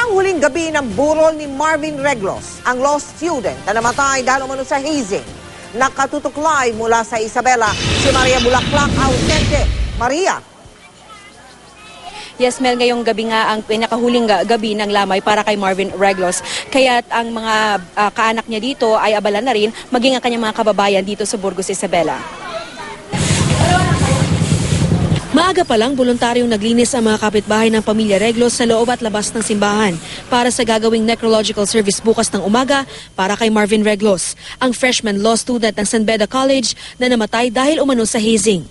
Ito ang huling gabi ng burol ni Marvin Reglos, ang law student na namatay dahil umano sa hazing. Nakatutuklay mula sa Isabela si Maria Bulaklak Ausente. Maria. Yes, Mel, ngayong gabi nga ang pinakahuling gabi ng lamay para kay Marvin Reglos. Kaya't ang mga kaanak niya dito ay abala na rin, maging ang kanyang mga kababayan dito sa Burgos, Isabela. Maaga pa lang, voluntaryong naglinis ang mga kapitbahay ng pamilya Reglos sa loob at labas ng simbahan para sa gagawing necrological service bukas ng umaga para kay Marvin Reglos, ang freshman law student ng San Beda College na namatay dahil umano sa hazing.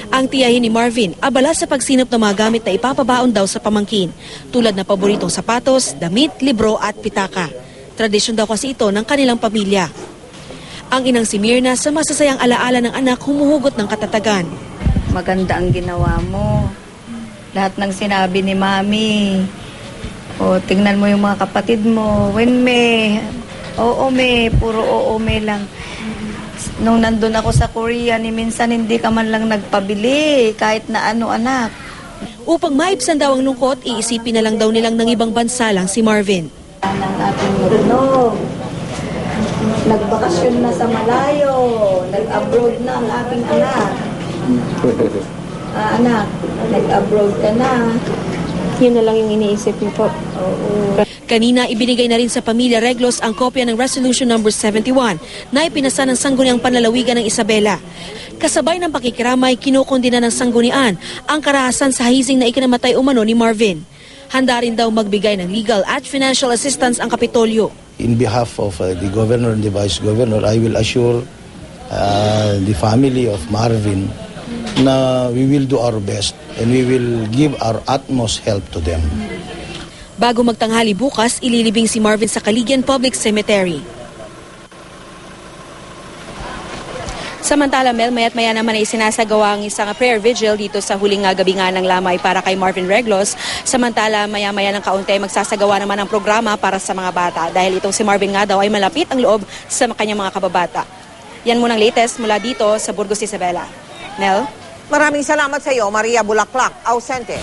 Ang tiyahin ni Marvin, abala sa pagsinop ng mga gamit na ipapabaon daw sa pamangkin, tulad na paboritong sapatos, damit, libro at pitaka. Tradisyon daw kasi ito ng kanilang pamilya. Ang inang si Mirna sa masasayang alaala ng anak humuhugot ng katatagan. Maganda ang ginawa mo. Lahat ng sinabi ni Mami. O, tingnan mo yung mga kapatid mo. When me, oo me, puro oo me lang. Nung nandun ako sa Korea, ni minsan hindi ka man lang nagpabili, kahit na ano anak. Upang maibsan daw ang lungkot, iisipin na lang daw nilang ng ibang bansa lang si Marvin. Ang ating marunong. Nagbakasyon na sa malayo. Nag-abroad na ang aking anak. Anak, nag-abroad ka na. Yun na lang yung iniisip niyo po. Oo. Kanina, ibinigay na rin sa pamilya Reglos ang kopya ng Resolution No. 71 na ipinasa ng Sangguniang Panlalawigan ng Isabela. Kasabay ng pakikiramay, kinukondina ng sanggunian ang karahasan sa hazing na ikinamatay umano ni Marvin. Handa rin daw magbigay ng legal at financial assistance ang Kapitolyo. In behalf of the Governor and the Vice Governor, I will assure the family of Marvin na we will do our best and we will give our utmost help to them. Bago magtanghali bukas, ililibing si Marvin sa Caligan Public Cemetery. Samantala, Mel, maya't maya naman ay sinasagawa ang isang prayer vigil dito sa huling gabi nga ng lamay para kay Marvin Reglos. Samantala, maya-maya ng kaunti magsasagawa naman ang programa para sa mga bata dahil itong si Marvin nga daw ay malapit ang loob sa kanyang mga kababata. Yan munang latest mula dito sa Burgos, Isabela. Mel? Maraming salamat sa iyo, Maria Bulaklak Ausente.